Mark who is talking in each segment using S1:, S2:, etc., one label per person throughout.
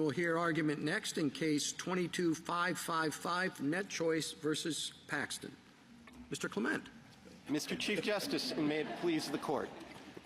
S1: We'll hear argument next in case 22555, Netchoice versus Paxton. Mr. Clement.
S2: Mr. Chief Justice, and may it please the Court.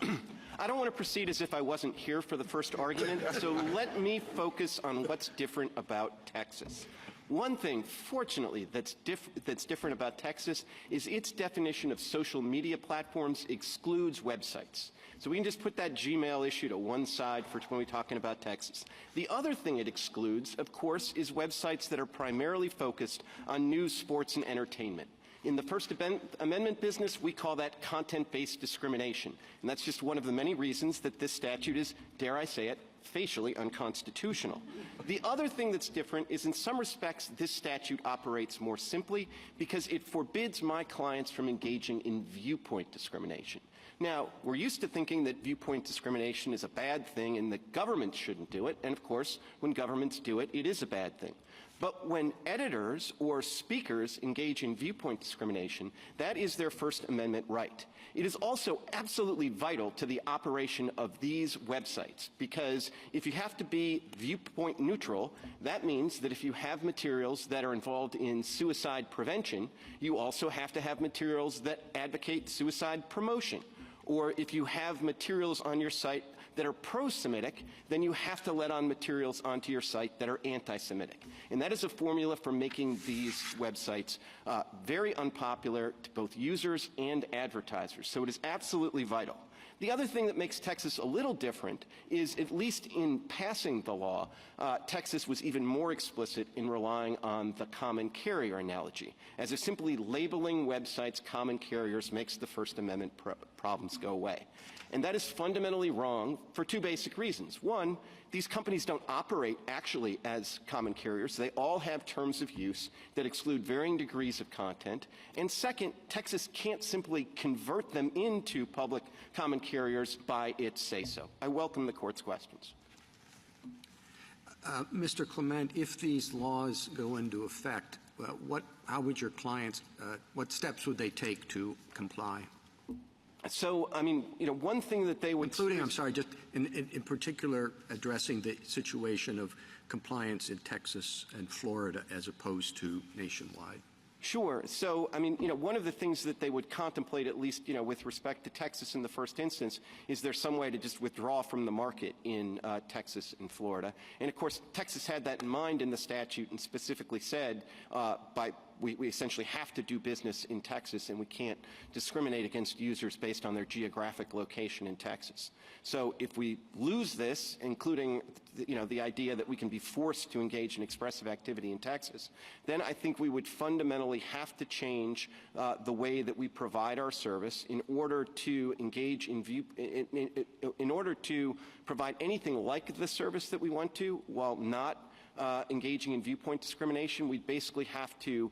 S2: I don't want to proceed as if I wasn't here for the first argument, so let me focus on what's different about Texas. One thing, fortunately, that's different about Texas is its definition of social media platforms excludes websites. So we can just put that Gmail issue to one side for when we're talking about Texas. The other thing it excludes, of course, is websites that are primarily focused on news, sports, and entertainment. In the First Amendment business, we call that content-based discrimination. And that's just one of the many reasons that this statute is, dare I say it, facially unconstitutional. The other thing that's different is in some respects this statute operates more simply because it forbids my clients from engaging in viewpoint discrimination. Now, we're used to thinking that viewpoint discrimination is a bad thing and that governments shouldn't do it, and of course, when governments do it, it is a bad thing. But when editors or speakers engage in viewpoint discrimination, that is their First Amendment right. It is also absolutely vital to the operation of these websites, because if you have to be viewpoint neutral, that means that if you have materials that are involved in suicide prevention, you also have to have materials that advocate suicide promotion. Or if you have materials on your site that are pro-Semitic, then you have to let on materials onto your site that are anti-Semitic. And that is a formula for making these websites very unpopular to both users and advertisers. So it is absolutely vital. The other thing that makes Texas a little different is, at least in passing the law, Texas was even more explicit in relying on the common carrier analogy. As if simply labeling websites common carriers makes the First Amendment problems go away. And that is fundamentally wrong for two basic reasons. One, these companies don't operate actually as common carriers. They all have terms of use that exclude varying degrees of content. And second, Texas can't simply convert them into public common carriers by its say-so. I welcome the Court's questions.
S1: Mr. Clement, if these laws go into effect, how would your clients, what steps would they take to comply?
S2: So, I mean, one thing that they would...
S1: Including, I'm sorry, just in particular addressing the situation of compliance in Texas and Florida as opposed to nationwide.
S2: Sure. So, I mean, one of the things that they would contemplate, at least, with respect to Texas in the first instance, is there some way to just withdraw from the market in Texas and Florida. And, of course, Texas had that in mind in the statute and specifically said we essentially have to do business in Texas and we can't discriminate against users based on their geographic location in Texas. So if we lose this, including the idea that we can be forced to engage in expressive activity in Texas, then I think we would fundamentally have to change the way that we provide our service in order to engage in order to provide anything like the service that we want to while not engaging in viewpoint discrimination. We'd basically have to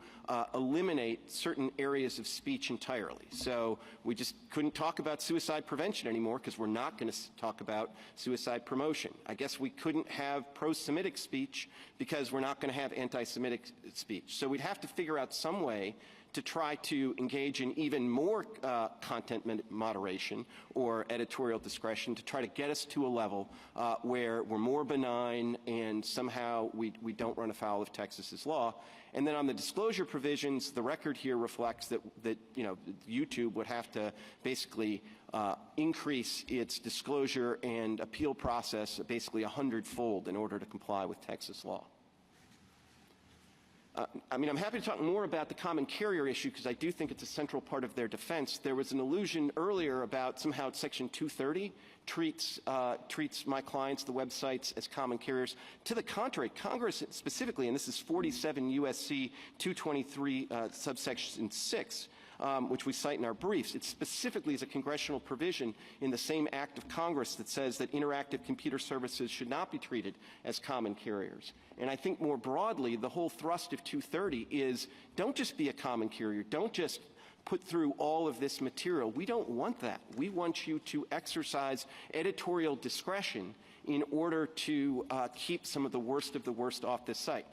S2: eliminate certain areas of speech entirely. So we just couldn't talk about suicide prevention anymore because we're not going to talk about suicide promotion. I guess we couldn't have pro-Semitic speech because we're not going to have anti-Semitic speech. So we'd have to figure out some way to try to engage in even more content moderation or editorial discretion to try to get us to a level where we're more benign and somehow we don't run afoul of Texas's law. And then on the disclosure provisions, the record here reflects that YouTube would have to basically increase its disclosure and appeal process basically 100-fold in order to comply with Texas law. I'm happy to talk more about the common carrier issue because I do think it's a central part of their defense. There was an allusion earlier about somehow Section 230 treats my clients, the websites, as common carriers. To the contrary, Congress specifically, and this is 47 U.S.C. 223 subsection 6, which we cite in our briefs, it specifically is a congressional provision in the same act of Congress that says that interactive computer services should not be treated as common carriers. And I think more broadly, the whole thrust of 230 is don't just be a common carrier. Don't just put through all of this material. We don't want that. We want you to exercise editorial discretion in order to keep some of the worst off this site.